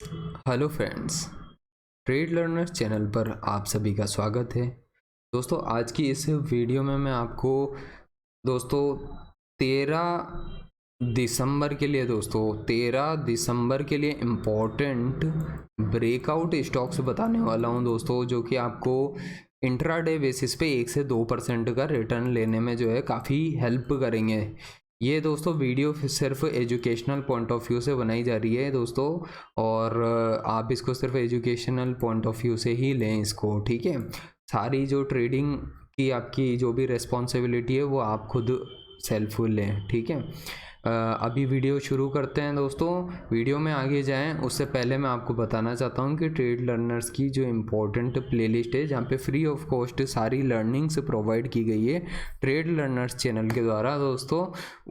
Hello friends, trade learners channel पर आप सभी का स्वागत है। दोस्तों, आज की इस वीडियो में मैं आपको दोस्तों 13 दिसंबर के लिए इम्पोर्टेंट ब्रेकआउट स्टॉक्स बताने वाला हूं दोस्तों, जो कि आपको इंट्राडे बेसिस पे 1 से 2% का रिटर्न लेने में जो है काफ़ी हेल्प करेंगे। ये दोस्तों वीडियो सिर्फ एजुकेशनल पॉइंट ऑफ व्यू से बनाई जा रही है दोस्तों, और आप इसको सिर्फ एजुकेशनल पॉइंट ऑफ व्यू से ही लें इसको, ठीक है। सारी जो ट्रेडिंग की आपकी जो भी रिस्पॉन्सिबिलिटी है वो आप खुद सेल्फ लें, ठीक है। अभी वीडियो शुरू करते हैं दोस्तों। वीडियो में आगे जाएं उससे पहले मैं आपको बताना चाहता हूं कि ट्रेड लर्नर्स की जो इम्पोर्टेंट प्लेलिस्ट है, जहां पे फ्री ऑफ कॉस्ट सारी लर्निंग्स प्रोवाइड की गई है ट्रेड लर्नर्स चैनल के द्वारा दोस्तों।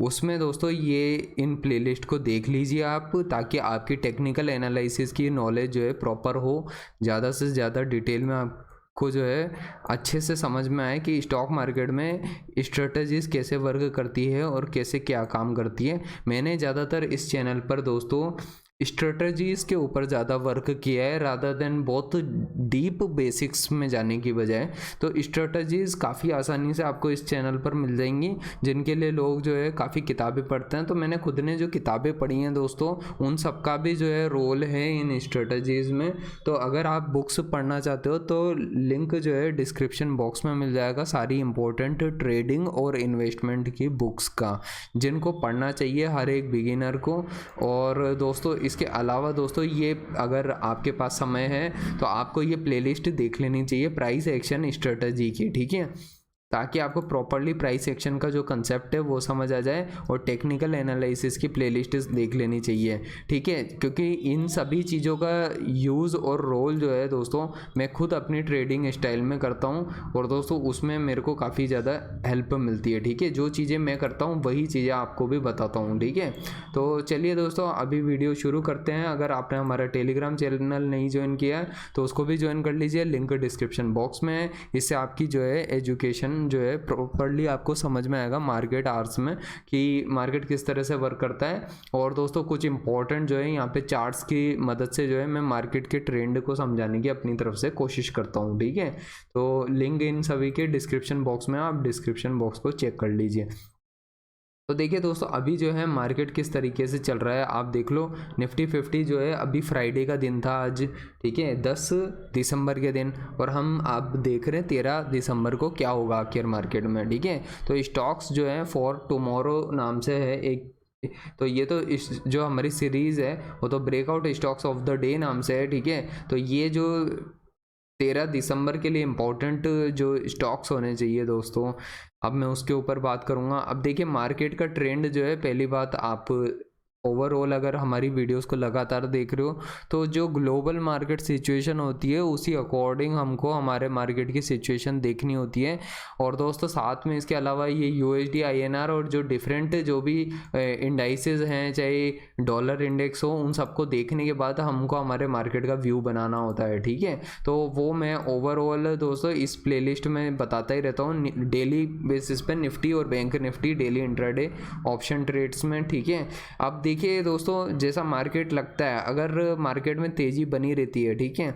उसमें दोस्तों ये इन प्लेलिस्ट को देख लीजिए आप, ताकि आपकी टेक्निकल एनालिसिस की नॉलेज जो है प्रॉपर हो, ज़्यादा से ज़्यादा डिटेल में को जो है अच्छे से समझ में आए कि स्टॉक मार्केट में स्ट्रेटजीज कैसे वर्क करती है और कैसे क्या काम करती है। मैंने ज़्यादातर इस चैनल पर दोस्तों स्ट्रेटजीज के ऊपर ज़्यादा वर्क किया है, रादर देन बहुत डीप बेसिक्स में जाने की बजाय। तो स्ट्रेटजीज काफ़ी आसानी से आपको इस चैनल पर मिल जाएंगी, जिनके लिए लोग जो है काफ़ी किताबें पढ़ते हैं। तो मैंने खुद ने जो किताबें पढ़ी हैं दोस्तों, उन सब का भी जो है रोल है इन स्ट्रेटजीज में। तो अगर आप बुक्स पढ़ना चाहते हो तो लिंक जो है डिस्क्रिप्शन बॉक्स में मिल जाएगा, सारी इंपॉर्टेंट ट्रेडिंग और इन्वेस्टमेंट की बुक्स का, जिनको पढ़ना चाहिए हर एक बिगिनर को। और दोस्तों इसके अलावा दोस्तों, ये अगर आपके पास समय है तो आपको ये प्लेलिस्ट देख लेनी चाहिए प्राइस एक्शन स्ट्रेटजी की, ठीक है, ताकि आपको प्रॉपरली प्राइस एक्शन का जो कंसेप्ट है वो समझ आ जाए। और टेक्निकल एनालिसिस की प्लेलिस्ट देख लेनी चाहिए, ठीक है, क्योंकि इन सभी चीज़ों का यूज़ और रोल जो है दोस्तों मैं खुद अपनी ट्रेडिंग स्टाइल में करता हूँ, और दोस्तों उसमें मेरे को काफ़ी ज़्यादा हेल्प मिलती है, ठीक है। जो चीज़ें मैं करता हूँ वही चीज़ें आपको भी बताता हूँ, ठीक है। तो चलिए दोस्तों, अभी वीडियो शुरू करते हैं। अगर आपने हमारा टेलीग्राम चैनल नहीं ज्वाइन किया है तो उसको भी ज्वाइन कर लीजिए, लिंक डिस्क्रिप्शन बॉक्स में है। इससे आपकी जो है एजुकेशन जो है प्रॉपरली आपको समझ में आएगा मार्केट आवर्स में, कि मार्केट किस तरह से वर्क करता है। और दोस्तों कुछ इंपॉर्टेंट जो है यहाँ पे चार्ट्स की मदद से जो है मैं मार्केट के ट्रेंड को समझाने की अपनी तरफ से कोशिश करता हूँ, ठीक है। तो लिंक इन सभी के डिस्क्रिप्शन बॉक्स में, आप डिस्क्रिप्शन बॉक्स को चेक कर लीजिए। तो देखिए दोस्तों, अभी जो है मार्केट किस तरीके से चल रहा है आप देख लो। निफ्टी 50 जो है, अभी फ्राइडे का दिन था आज, ठीक है, 10 दिसंबर के दिन, और हम अब देख रहे हैं 13 दिसंबर को क्या होगा आखिर मार्केट में, ठीक है। तो स्टॉक्स जो है फॉर टुमारो नाम से है एक, तो ये तो इस जो हमारी सीरीज़ है वो तो breakout stocks of the day नाम से है, ठीक है। तो ये जो 13 दिसंबर के लिए इम्पोर्टेंट जो स्टॉक्स होने चाहिए दोस्तों, अब मैं उसके ऊपर बात करूंगा। अब देखिए मार्केट का ट्रेंड जो है, पहली बात आप ओवरऑल अगर हमारी वीडियोस को लगातार देख रहे हो तो जो ग्लोबल मार्केट सिचुएशन होती है उसी अकॉर्डिंग हमको हमारे मार्केट की सिचुएशन देखनी होती है। और दोस्तों साथ में इसके अलावा ये यूएसडी आईएनआर और जो डिफरेंट जो भी इंडाइसेस हैं, चाहे डॉलर इंडेक्स हो, उन सबको देखने के बाद हमको हमारे मार्केट का व्यू बनाना होता है, ठीक है। तो वो मैं ओवरऑल दोस्तों इस प्लेलिस्ट में बताता ही रहता हूँ, डेली बेसिस पे निफ्टी और Bank Nifty daily intraday option trades में, ठीक है। अब देखिए दोस्तों, जैसा मार्केट लगता है, अगर मार्केट में तेज़ी बनी रहती है, ठीक है,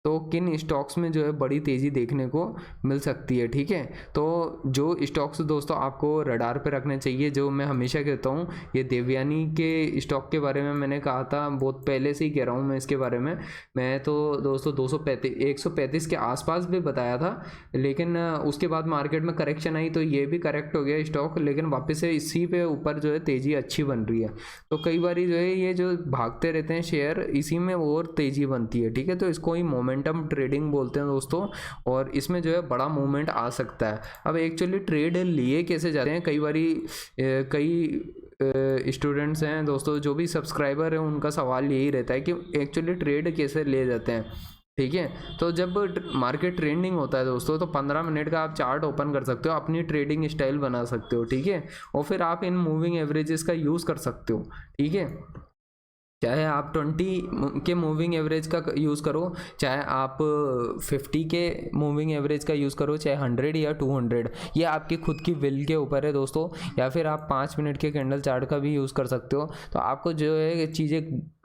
तो किन स्टॉक्स में जो है बड़ी तेज़ी देखने को मिल सकती है, ठीक है। तो जो स्टॉक्स दोस्तों आपको रडार पे रखने चाहिए, जो मैं हमेशा कहता हूँ, ये देवयानी के स्टॉक के बारे में मैंने कहा था, बहुत पहले से ही कह रहा हूँ मैं इसके बारे में। मैं तो दोस्तों 135 के आसपास भी बताया था, लेकिन उसके बाद मार्केट में करेक्शन आई तो ये भी करेक्ट हो गया स्टॉक, लेकिन वापस से इसी पे ऊपर जो है तेज़ी अच्छी बन रही है। तो कई बार जो है ये जो भागते रहते हैं शेयर, इसी में और तेज़ी बनती है, ठीक है। तो इसको ही मोमेंटम ट्रेडिंग बोलते हैं दोस्तों, और इसमें जो है बड़ा मूवमेंट आ सकता है। अब एक्चुअली ट्रेड लिए कैसे जाते हैं, कई बारी कई स्टूडेंट्स हैं दोस्तों, जो भी सब्सक्राइबर हैं, उनका सवाल यही रहता है कि एक्चुअली ट्रेड कैसे ले जाते हैं, ठीक है। तो जब मार्केट ट्रेंडिंग होता है दोस्तों, तो 15 मिनट का आप चार्ट ओपन कर सकते हो, अपनी ट्रेडिंग स्टाइल बना सकते हो, ठीक है। और फिर आप इन मूविंग एवरेजेस का यूज़ कर सकते हो, ठीक है। चाहे आप 20 के मूविंग एवरेज का यूज़ करो, चाहे आप 50 के मूविंग एवरेज का यूज़ करो, चाहे 100 या 200, ये आपकी खुद की विल के ऊपर है दोस्तों। या फिर आप 5 मिनट के कैंडल चार्ट का भी यूज़ कर सकते हो। तो आपको जो है चीज़ें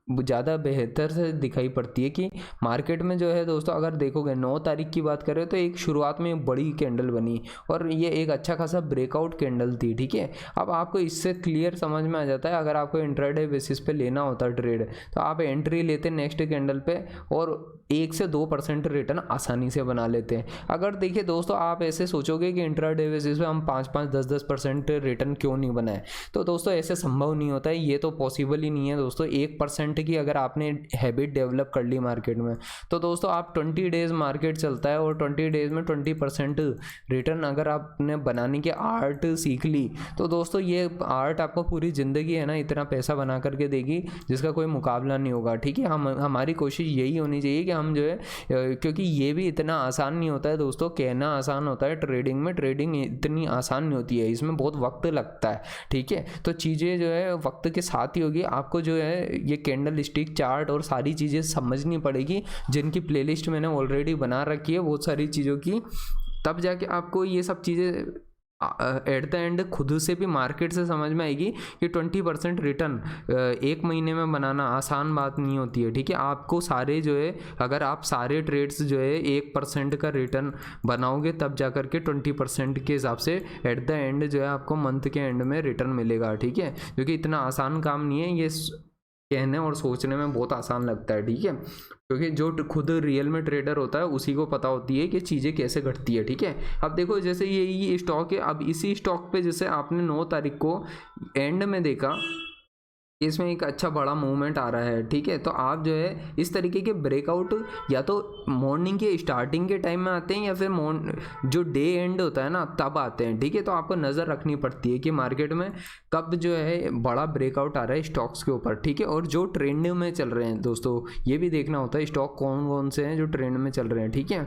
ज़्यादा बेहतर से दिखाई पड़ती है कि मार्केट में जो है दोस्तों, अगर देखोगे 9 तारीख की बात करें तो एक शुरुआत में एक बड़ी कैंडल बनी और ये एक अच्छा खासा ब्रेकआउट कैंडल थी, ठीक है। अब आपको इससे क्लियर समझ में आ जाता है, अगर आपको इंट्राडे बेसिस पे लेना होता ट्रेड तो आप एंट्री लेते नेक्स्ट कैंडल पे और 1 से 2% रिटर्न आसानी से बना लेते हैं। अगर देखिए दोस्तों, आप ऐसे सोचोगे कि इंट्राडे बेसिस पे हम 5-5, 10-10% रिटर्न क्यों नहीं बनाए, तो दोस्तों ऐसे संभव नहीं होता है, ये तो पॉसिबल ही नहीं है दोस्तों। 1% की अगर आपने हैबिट डेवलप कर ली मार्केट में, तो दोस्तों आप 20 डेज मार्केट चलता है और 20 डेज में 20% रिटर्न अगर आपने बनाने की आर्ट सीख ली, तो दोस्तों ये आर्ट आपको पूरी ज़िंदगी है ना इतना पैसा बना करके देगी जिसका कोई मुकाबला नहीं होगा, ठीक है। हमारी कोशिश यही होनी चाहिए कि हम जो है, क्योंकि ये भी इतना आसान नहीं होता है दोस्तों, कहना आसान होता है, ट्रेडिंग में ट्रेडिंग इतनी आसान नहीं होती है, इसमें बहुत वक्त लगता है, ठीक है। तो चीज़ें जो है वक्त के साथ ही होगी। आपको जो है ये कैंडल स्टिक चार्ट और सारी चीज़ें समझनी पड़ेगी, जिनकी प्लेलिस्ट मैंने ऑलरेडी बना रखी है बहुत सारी चीज़ों की, तब जाके आपको ये सब चीज़ें एट द एंड खुद से भी मार्केट से समझ में आएगी कि 20% रिटर्न 1 महीने में बनाना आसान बात नहीं होती है, ठीक है। आपको सारे जो है, अगर आप सारे ट्रेड्स जो है 1% का रिटर्न बनाओगे तब जा कर के 20% के हिसाब से एट द एंड जो है आपको मंथ के एंड में रिटर्न मिलेगा, ठीक है। क्योंकि इतना आसान काम नहीं है, ये कहने और सोचने में बहुत आसान लगता है, ठीक है। क्योंकि जो खुद रियल में ट्रेडर होता है उसी को पता होती है कि चीज़ें कैसे घटती है, ठीक है। अब देखो जैसे ये स्टॉक है, अब इसी स्टॉक पे जैसे आपने 9 तारीख को एंड में देखा, इसमें एक अच्छा बड़ा मूवमेंट आ रहा है, ठीक है। तो आप जो है इस तरीके के ब्रेकआउट या तो मॉर्निंग के स्टार्टिंग के टाइम में आते हैं या फिर जो डे एंड होता है ना तब आते हैं, ठीक है। तो आपको नज़र रखनी पड़ती है कि मार्केट में कब जो है बड़ा ब्रेकआउट आ रहा है स्टॉक्स के ऊपर, ठीक है। और जो ट्रेंड में चल रहे हैं दोस्तों, ये भी देखना होता है स्टॉक कौन कौन से हैं जो ट्रेंड में चल रहे हैं, ठीक है।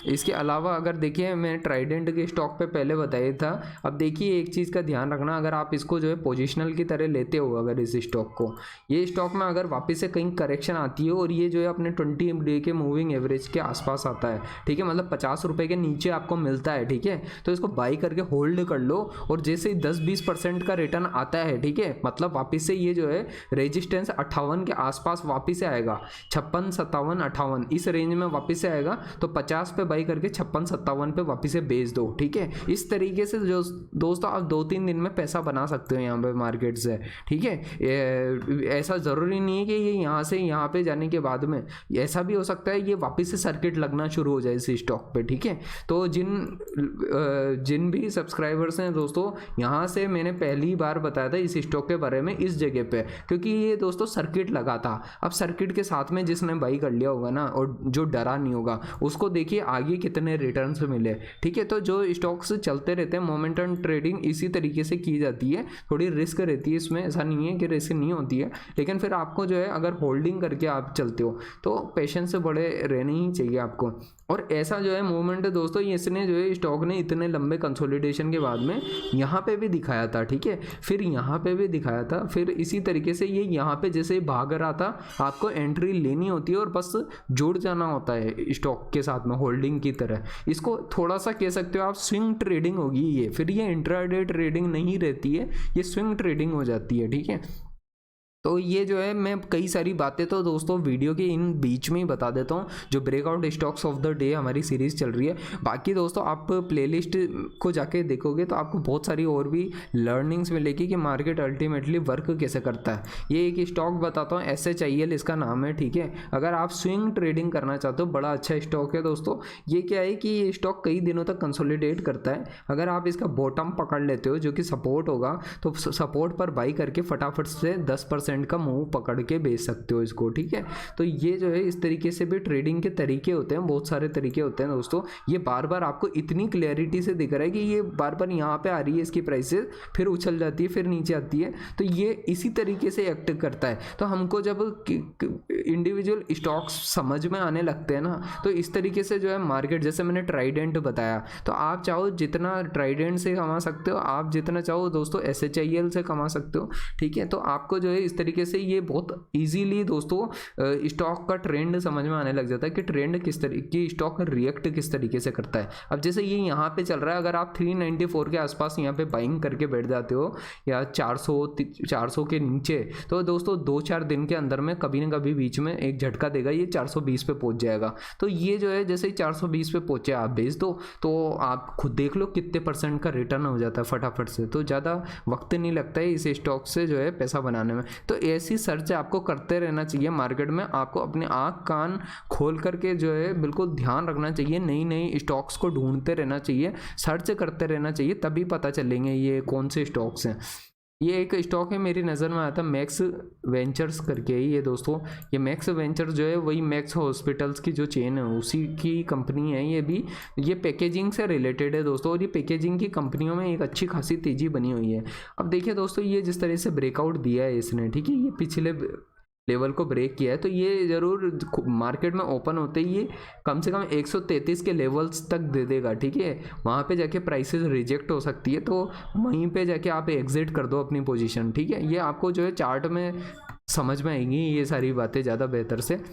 इसके अलावा अगर देखिए, मैं ट्राइडेंट के स्टॉक पे पहले बताया था, अब देखिए एक चीज़ का ध्यान रखना, अगर आप इसको जो है पोजिशनल की तरह लेते हो, अगर इस स्टॉक को, ये स्टॉक में अगर वापस से कहीं करेक्शन आती है और ये जो है अपने 20 डे के मूविंग एवरेज के आसपास आता है, ठीक है, मतलब 50 रुपए के नीचे आपको मिलता है, ठीक है, तो इसको बाई करके होल्ड कर लो और जैसे 10-20% का रिटर्न आता है, ठीक है, मतलब वापस से ये जो है रेजिस्टेंस 58 के आसपास वापस से आएगा, 56, 57, 58 इस रेंज में वापस से आएगा, तो 50 पे बाई करके 56, 57 पे वापस से बेच दो, ठीक है। इस तरीके से जो दोस्तों आप 2-3 दिन में पैसा बना सकते हो यहाँ पे मार्केट से, ठीक है। ऐसा ज़रूरी नहीं है कि ये यहाँ से यहाँ पे जाने के बाद में, ऐसा भी हो सकता है ये वापस से सर्किट लगना शुरू हो जाए इस स्टॉक पे, ठीक है। तो जिन भी सब्सक्राइबर्स हैं दोस्तों, यहाँ से मैंने पहली बार बताया था इस स्टॉक के बारे में इस जगह पे, क्योंकि ये दोस्तों सर्किट लगा था। अब सर्किट के साथ में जिसने बाई कर लिया होगा ना और जो डरा नहीं होगा, उसको देखिए आगे कितने रिटर्न्स मिले, ठीक है। तो जो स्टॉक्स चलते रहते हैं, मोमेंटम ट्रेडिंग इसी तरीके से की जाती है, थोड़ी रिस्क रहती है इसमें, ऐसा नहीं है कि रिस्क नहीं होती है, लेकिन फिर आपको जो है अगर होल्डिंग करके आप चलते हो तो पेशेंस से बड़े रहने ही चाहिए आपको। और ऐसा जो है मूवमेंट है दोस्तों, इसने जो है स्टॉक ने इतने लंबे कंसोलिडेशन के बाद में यहाँ पे भी दिखाया था, ठीक है, फिर यहाँ पे भी दिखाया था, फिर इसी तरीके से ये यहाँ पे जैसे भाग रहा था, आपको एंट्री लेनी होती है और बस जुड़ जाना होता है स्टॉक के साथ में होल्डिंग की तरह। इसको थोड़ा सा कह सकते हो आप स्विंग ट्रेडिंग होगी ये, फिर ये इंट्राडे ट्रेडिंग नहीं रहती है, ये स्विंग ट्रेडिंग हो जाती है, ठीक है। तो ये जो है मैं कई सारी बातें तो दोस्तों वीडियो के इन बीच में ही बता देता हूँ, जो breakout stocks of the day हमारी सीरीज़ चल रही है। बाकी दोस्तों आप प्लेलिस्ट को जाके देखोगे तो आपको बहुत सारी और भी लर्निंग्स मिलेगी कि मार्केट अल्टीमेटली वर्क कैसे करता है। ये एक स्टॉक बताता हूँ, SHIL इसका नाम है, ठीक है। अगर आप स्विंग ट्रेडिंग करना चाहते हो, बड़ा अच्छा स्टॉक है दोस्तों। ये क्या है कि ये स्टॉक कई दिनों तक कंसोलिडेट करता है, अगर आप इसका बॉटम पकड़ लेते हो जो कि सपोर्ट होगा, तो सपोर्ट पर बाई करके फटाफट से 10% का मूव पकड़ के बेच सकते हो इसको, ठीक है। तो ये जो है इस तरीके से भी ट्रेडिंग के तरीके होते हैं, बहुत सारे तरीके होते हैं दोस्तों। ये बार बार आपको इतनी क्लैरिटी से दिख रहा है कि ये बार बार यहाँ पे आ रही है इसकी प्राइसेस, फिर उछल जाती है, फिर नीचे आती है, तो ये इसी तरीके से एक्ट करता है। तो हमको जब इंडिविजुअल स्टॉक्स समझ में आने लगते हैं ना, तो इस तरीके से जो है मार्केट, जैसे मैंने ट्राइडेंट बताया, तो आप चाहो जितना ट्राइडेंट से कमा सकते हो, आप जितना चाहो दोस्तों SHIL से कमा सकते हो, ठीक है। तो आपको जो है इस तरीके से ये बहुत ईजीली दोस्तों स्टॉक का ट्रेंड समझ में आने लग जाता है कि ट्रेंड किस तरीके, स्टॉक रिएक्ट किस तरीके से करता है। अब जैसे ये यहाँ पे चल रहा है, अगर आप 394 के आसपास यहाँ पे बाइंग करके बैठ जाते हो या 400 के नीचे, तो दोस्तों 2-4 दिन के अंदर में कभी ना कभी बीच में एक झटका देगा, ये 420 पे पहुंच जाएगा। तो ये जो है जैसे ही 420 पे पहुंचे आप बेच दो, तो आप खुद देख लो कितने % का रिटर्न हो जाता है फटाफट से। तो ज़्यादा वक्त नहीं लगता है इस स्टॉक से जो है पैसा बनाने में। तो ऐसी सर्च आपको करते रहना चाहिए मार्केट में, आपको अपने आँख कान खोल करके जो है बिल्कुल ध्यान रखना चाहिए, नई नई स्टॉक्स को ढूंढते रहना चाहिए, सर्च करते रहना चाहिए, तभी पता चलेंगे ये कौन से स्टॉक्स हैं। ये एक स्टॉक है मेरी नज़र में आता है मैक्स वेंचर्स करके ही ये दोस्तों। ये मैक्स वेंचर्स जो है वही मैक्स हॉस्पिटल्स की जो चेन है उसी की कंपनी है ये भी। ये पैकेजिंग से रिलेटेड है दोस्तों, और ये पैकेजिंग की कंपनियों में एक अच्छी खासी तेज़ी बनी हुई है। अब देखिए दोस्तों, ये जिस तरह से ब्रेकआउट दिया है इसने, ठीक है, ये पिछले लेवल को ब्रेक किया है, तो ये ज़रूर मार्केट में ओपन होते ही ये कम से कम 133 के लेवल्स तक दे देगा, ठीक है। वहाँ पे जाके प्राइसेस रिजेक्ट हो सकती है, तो वहीं पे जाके आप एग्जिट कर दो अपनी पोजीशन, ठीक है। ये आपको जो है चार्ट में समझ में आएंगी ये सारी बातें ज़्यादा बेहतर से।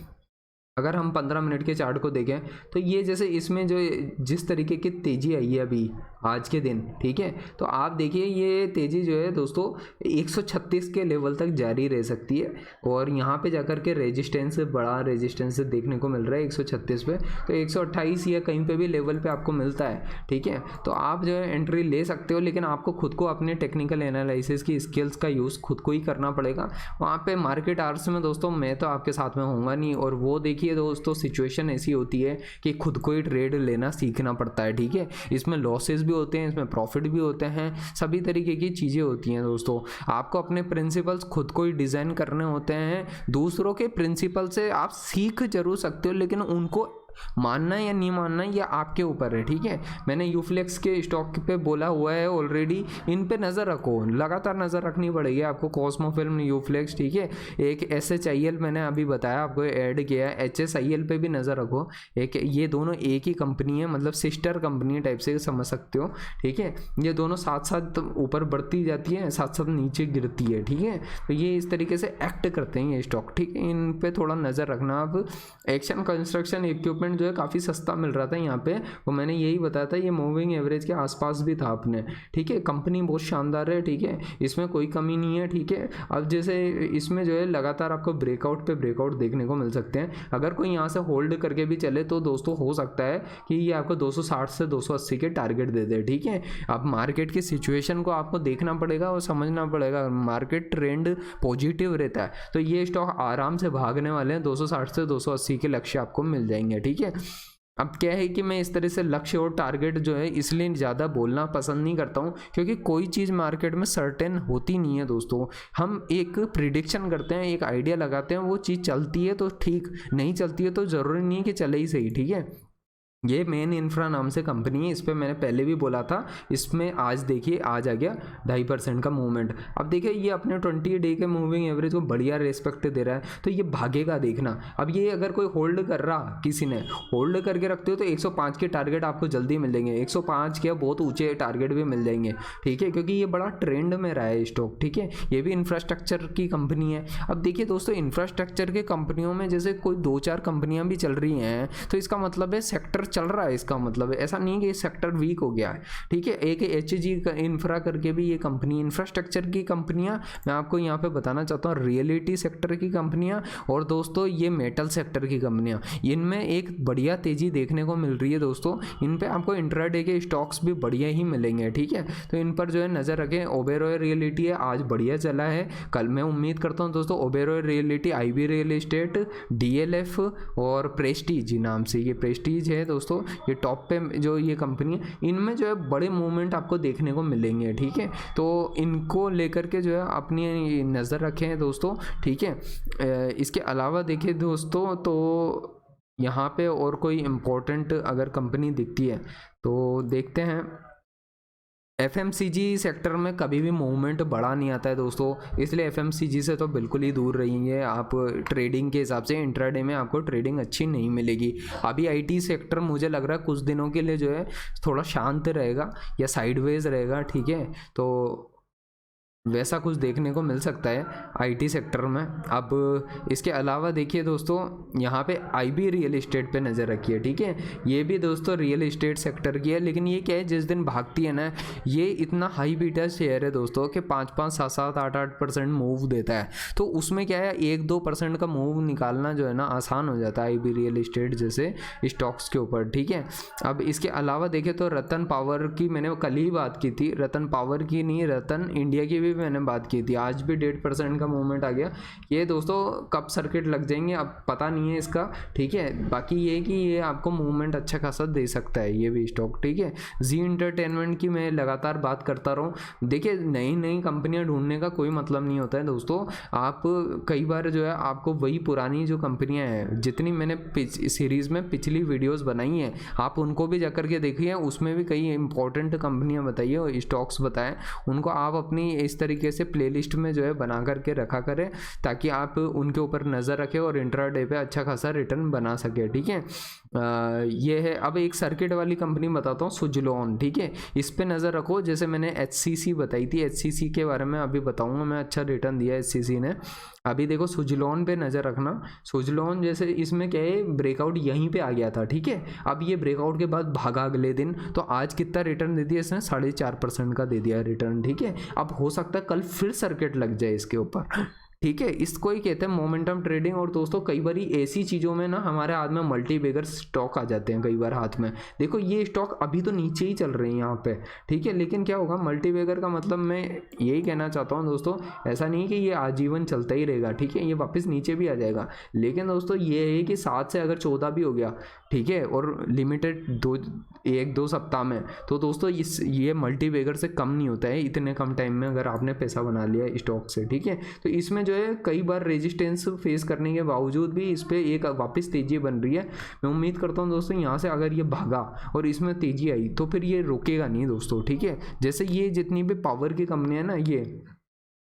अगर हम 15 मिनट के चार्ट को देखें तो ये जैसे इसमें जो जिस तरीके की तेज़ी आई है अभी आज के दिन, ठीक है, तो आप देखिए ये तेज़ी जो है दोस्तों 136 के लेवल तक जारी रह सकती है, और यहाँ पे जाकर के रेजिस्टेंस, बड़ा रेजिस्टेंस देखने को मिल रहा है 136 पे, तो 128 या कहीं पे भी लेवल पे आपको मिलता है, ठीक है। तो आप जो है एंट्री ले सकते हो, लेकिन आपको खुद को अपने टेक्निकल एनालिसिस की स्किल्स का यूज़ खुद को ही करना पड़ेगा। वहाँ पे मार्केट आवर्स में दोस्तों मैं तो आपके साथ में होऊंगा नहीं, और वो देखिए दोस्तों सिचुएशन ऐसी होती है कि खुद को ही ट्रेड लेना सीखना पड़ता है, ठीक है। इसमें लॉसेस भी होते हैं, इसमें प्रॉफिट भी होते हैं, सभी तरीके की चीज़ें होती हैं दोस्तों। आपको अपने प्रिंसिपल्स खुद को ही डिज़ाइन करने होते हैं। दूसरों के प्रिंसिपल से आप सीख जरूर सकते हो, लेकिन उनको मानना या नहीं मानना ये आपके ऊपर है, ठीक है। मैंने यूफ्लेक्स के स्टॉक पे बोला हुआ है ऑलरेडी, इन पे नज़र रखो, लगातार नज़र रखनी पड़ेगी आपको। कॉस्मो फिल्म, यूफ्लेक्स, ठीक है। एक SHIL मैंने अभी बताया आपको, ऐड किया है, HSIL पे भी नज़र रखो। एक ये दोनों एक ही कंपनी है, मतलब सिस्टर कंपनी टाइप से समझ सकते हो, ठीक है। ये दोनों साथ साथ ऊपर बढ़ती जाती है, साथ साथ नीचे गिरती है, ठीक है। तो ये इस तरीके से एक्ट करते हैं ये स्टॉक, ठीक है। इन पे थोड़ा नज़र रखना। अब एक्शन कंस्ट्रक्शन इक्विपमेंट जो है काफ़ी सस्ता मिल रहा था यहाँ पे, वो मैंने यही बताया था, ये मूविंग एवरेज के आसपास भी था अपने, ठीक है। कंपनी बहुत शानदार है, ठीक है, इसमें कोई कमी नहीं है, ठीक है। अब जैसे इसमें जो है लगातार आपको ब्रेकआउट पे ब्रेकआउट देखने को मिल सकते हैं। अगर कोई यहाँ से होल्ड करके भी चले तो दोस्तों हो सकता है कि ये आपको 260 से 280 के टारगेट दे दे, ठीक है। अब मार्केट की सिचुएशन को आपको देखना पड़ेगा और समझना पड़ेगा। मार्केट ट्रेंड पॉजिटिव रहता है तो ये स्टॉक आराम से भागने वाले हैं, 260 से 280 के लक्ष्य आपको मिल जाएंगे, ठीक है। अब क्या है कि मैं इस तरह से लक्ष्य और टारगेट जो है इसलिए ज़्यादा बोलना पसंद नहीं करता हूँ, क्योंकि कोई चीज़ मार्केट में सर्टेन होती नहीं है दोस्तों। हम एक प्रिडिक्शन करते हैं, एक आइडिया लगाते हैं, वो चीज़ चलती है तो ठीक, नहीं चलती है तो ज़रूरी नहीं है कि चले ही सही, ठीक है। ये मेन इंफ्रा नाम से कंपनी है, इस पर मैंने पहले भी बोला था। इसमें आज देखिए आज आ गया 2.5% का मूवमेंट। अब देखिए ये अपने 20 डे के मूविंग एवरेज को बढ़िया रेस्पेक्ट दे रहा है, तो ये भागेगा देखना। अब ये अगर कोई होल्ड कर रहा, किसी ने होल्ड करके रखते हो तो 105 के टारगेट आपको जल्दी मिलेंगे, 105 के बहुत ऊँचे टारगेट भी मिल जाएंगे, ठीक है, क्योंकि ये बड़ा ट्रेंड में रहा है स्टॉक, ठीक है। ये भी इंफ्रास्ट्रक्चर की कंपनी है। अब देखिए दोस्तों, इंफ्रास्ट्रक्चर के कंपनियों में जैसे कोई 2-4 कंपनियाँ भी चल रही हैं, तो इसका मतलब है सेक्टर चल रहा है, इसका मतलब है ऐसा नहीं कि सेक्टर वीक हो गया है, ठीक है। एक HG इंफ्रा करके भी ये कंपनी, इंफ्रास्ट्रक्चर की कंपनियां मैं आपको यहाँ पे बताना चाहता हूँ, रियलिटी सेक्टर की कंपनियां, और दोस्तों ये मेटल सेक्टर की कंपनियां, इनमें एक बढ़िया तेजी देखने को मिल रही है दोस्तों। इन पे आपको इंट्राडे के स्टॉक्स भी बढ़िया ही मिलेंगे, ठीक है। तो इन पर जो है नज़र रखें। ओबेरॉय रियलिटी है, आज बढ़िया चला है, कल मैं उम्मीद करता हूँ दोस्तों Oberoi reality, IB real estate, DLF और प्रेस्टीज नाम से, ये प्रेस्टीज है दोस्तों, ये टॉप पे जो ये कंपनी है, इनमें जो है बड़े मूवमेंट आपको देखने को मिलेंगे, ठीक है। तो इनको लेकर के जो है अपनी नज़र रखें दोस्तों, ठीक है। इसके अलावा देखिए दोस्तों, तो यहाँ पे और कोई इम्पोर्टेंट अगर कंपनी दिखती है तो देखते हैं। FMCG सेक्टर में कभी भी मूवमेंट बड़ा नहीं आता है दोस्तों, इसलिए FMCG से तो बिल्कुल ही दूर रहिए आप। ट्रेडिंग के हिसाब से इंट्राडे में आपको ट्रेडिंग अच्छी नहीं मिलेगी। अभी IT सेक्टर मुझे लग रहा है कुछ दिनों के लिए जो है थोड़ा शांत रहेगा या साइडवेज रहेगा, ठीक है। तो वैसा कुछ देखने को मिल सकता है आईटी सेक्टर में। अब इसके अलावा देखिए दोस्तों, यहाँ पे आईबी रियल एस्टेट पे नज़र रखिए, ठीक है। ये भी दोस्तों रियल एस्टेट सेक्टर की है, लेकिन ये क्या है, जिस दिन भागती है ना, ये इतना हाई बीटा शेयर है दोस्तों कि 5-5, 7-7, 8-8% मूव देता है। तो उसमें क्या है, 1-2% का मूव निकालना जो है ना आसान हो जाता है आईबी रियल एस्टेट जैसे स्टॉक्स के ऊपर, ठीक है। अब इसके अलावा देखें तो रतन पावर की मैंने कल ही बात की थी, रतन पावर की नहीं, रतन इंडिया की भी मैंने बात की थी। आज भी 1.5% का मूवमेंट आ गया। ये दोस्तों कब सर्किट लग जाएंगे अब पता नहीं है इसका, ठीक है। बाकी ये कि ये आपको मूवमेंट अच्छा खासा दे सकता है ये भी स्टॉक, ठीक है। जी एंटरटेनमेंट की मैं लगातार बात करता रहूँ। देखिए नई नई कंपनियां ढूंढने का कोई मतलब नहीं होता है दोस्तों। आप कई बार जो है आपको वही पुरानी जो कंपनियां हैं, जितनी मैंने सीरीज में पिछली वीडियोस बनाई हैं, आप उनको भी जाकर के देखिए। उसमें भी कई इंपॉर्टेंट कंपनियां बताइए और स्टॉक्स बताएं, उनको आप अपनी इस तरीके से प्लेलिस्ट में जो है बना करके रखा करें, ताकि आप उनके ऊपर नज़र रखें और इंट्राडे पे अच्छा खासा रिटर्न बना सके, ठीक है। ये है। अब एक सर्किट वाली कंपनी बताता हूँ, सुजलॉन, ठीक है। इस पे नज़र रखो। जैसे मैंने HCC बताई थी, HCC के बारे में अभी बताऊँगा मैं, अच्छा रिटर्न दिया HCC ने। अभी देखो सुजलॉन पे नज़र रखना। सुजलॉन जैसे इसमें क्या है, ब्रेकआउट यहीं पे आ गया था, ठीक है। अब ये ब्रेकआउट के बाद भागा अगले दिन, तो आज कितना रिटर्न दे दिया इसने, 4.5% का दे दिया रिटर्न, ठीक है। अब हो सकता है कल फिर सर्किट लग जाए इसके ऊपर, ठीक है। इसको ही कहते हैं मोमेंटम ट्रेडिंग। और दोस्तों कई बार ऐसी चीज़ों में ना हमारे हाथ में मल्टी बैगर स्टॉक आ जाते हैं कई बार हाथ में। देखो ये स्टॉक अभी तो नीचे ही चल रहे हैं यहाँ पे, ठीक है, लेकिन क्या होगा, मल्टी बैगर का मतलब मैं यही कहना चाहता हूँ दोस्तों, ऐसा नहीं कि ये आजीवन चलता ही रहेगा, ठीक है, ये वापस नीचे भी आ जाएगा। लेकिन दोस्तों ये है कि 7 से अगर 14 भी हो गया, ठीक है, और लिमिटेड 1-2 सप्ताह में, तो दोस्तों ये मल्टी बैगर से कम नहीं होता है इतने कम टाइम में अगर आपने पैसा बना लिया स्टॉक से, ठीक है। तो इसमें जो है कई बार रेजिस्टेंस फेस करने के बावजूद भी इस पर एक वापस तेजी बन रही है। मैं उम्मीद करता हूँ दोस्तों यहाँ से अगर ये भागा और इसमें तेजी आई तो फिर ये रुकेगा नहीं दोस्तों, ठीक है। जैसे ये जितनी भी पावर की कंपनियां ना,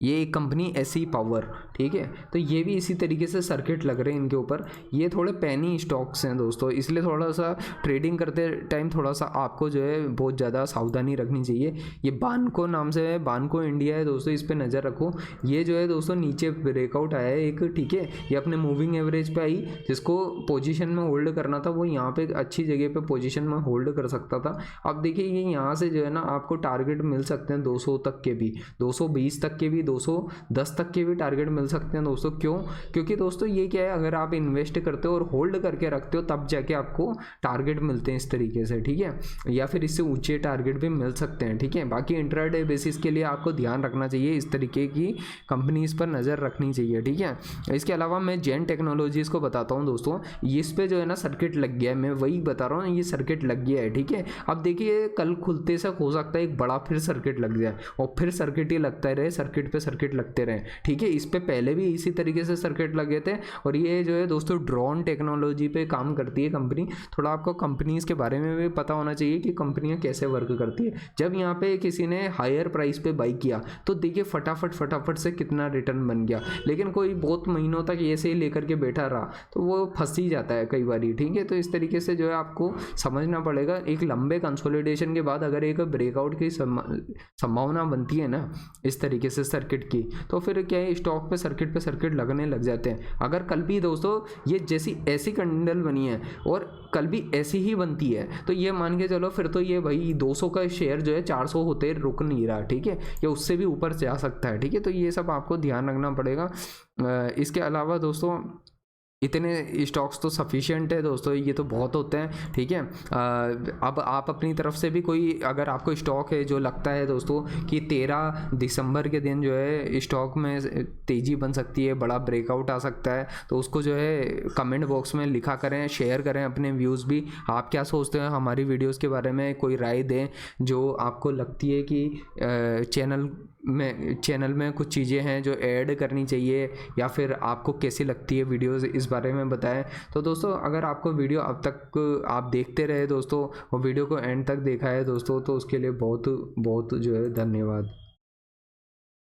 ये एक कंपनी SE पावर, ठीक है, तो ये भी इसी तरीके से सर्किट लग रहे हैं इनके ऊपर। ये थोड़े पैनी स्टॉक्स हैं दोस्तों, इसलिए थोड़ा सा ट्रेडिंग करते टाइम थोड़ा सा आपको जो है बहुत ज़्यादा सावधानी रखनी चाहिए। ये बानको नाम से है, बानको इंडिया है दोस्तों, इस पर नज़र रखो। ये जो है दोस्तों नीचे ब्रेकआउट आया है एक, ठीक है, ये अपने मूविंग एवरेज पे आई, जिसको पोजीशन में होल्ड करना था वो यहाँ पे अच्छी जगह पे पोजीशन में होल्ड कर सकता था। अब देखिए ये यहाँ से जो है ना आपको टारगेट मिल सकते हैं 200 तक के भी, 220 तक के भी, 210 तक के भी टारगेट मिल सकते हैं दोस्तों। क्यों? क्योंकि दोस्तों ये क्या है, अगर आप इन्वेस्ट करते हो और होल्ड करके रखते हो तब जाके आपको टारगेट मिलते हैं इस तरीके से, ठीक है, या फिर इससे ऊंचे टारगेट भी मिल सकते हैं, ठीक है। बाकी इंट्राडे बेसिस के लिए आपको ध्यान रखना चाहिए, इस तरीके की कंपनीज पर नज़र रखनी चाहिए, ठीक है। इसके अलावा मैं जेन टेक्नोलॉजीज को बताता हूँ दोस्तों, इस पे जो है ना सर्किट लग गया है, मैं वही बता रहा हूँ, ये सर्किट लग गया है, ठीक है। अब देखिए कल खुलते से हो सकता है एक बड़ा फिर सर्किट लग जाए और फिर सर्किट ही लगता रहे, सर्किट पे सर्किट लगते रहे, ठीक है। इस पे पहले भी इसी तरीके से सर्किट लगे थे। और ये जो है दोस्तों ड्रोन टेक्नोलॉजी पे काम करती है कंपनी। थोड़ा आपको कंपनीज के बारे में भी पता होना चाहिए कि कंपनियां कैसे वर्क करती है। जब यहाँ पे किसी ने हायर प्राइस पे बाई किया तो देखिए फटाफट से कितना रिटर्न बन गया, लेकिन कोई बहुत महीनों तक ऐसे ही लेकर के बैठा रहा तो वो फंस ही जाता है कई बार, ठीक है। तो इस तरीके से जो है आपको समझना पड़ेगा, एक लंबे कंसोलिडेशन के बाद अगर एक ब्रेकआउट की संभावना बनती है ना इस तरीके से सर्किट की, तो फिर क्या है स्टॉक पे सर्किट लगने लग जाते हैं। अगर कल भी दोस्तों ये जैसी ऐसी कैंडल बनी है और कल भी ऐसी ही बनती है तो ये मान के चलो फिर तो ये भाई 200 का शेयर जो है 400 होते रुक नहीं रहा, ठीक है, या उससे भी ऊपर जा सकता है, ठीक है। तो ये सब आपको ध्यान रखना पड़ेगा। इसके अलावा दोस्तों इतने स्टॉक्स तो सफिशिएंट है दोस्तों, ये तो बहुत होते हैं, ठीक है। अब आप अपनी तरफ से भी कोई अगर आपको स्टॉक है जो लगता है दोस्तों कि 13 दिसंबर के दिन जो है स्टॉक में तेज़ी बन सकती है, बड़ा ब्रेकआउट आ सकता है, तो उसको जो है कमेंट बॉक्स में लिखा करें, शेयर करें अपने व्यूज़ भी। आप क्या सोचते हैं हमारी वीडियोज़ के बारे में, कोई राय दें जो आपको लगती है कि चैनल में कुछ चीज़ें हैं जो ऐड करनी चाहिए, या फिर आपको कैसी लगती है वीडियोज़ इस बारे में बताएं। तो दोस्तों अगर आपको वीडियो अब तक आप देखते रहे दोस्तों और वीडियो को एंड तक देखा है दोस्तों, तो उसके लिए बहुत बहुत जो है धन्यवाद।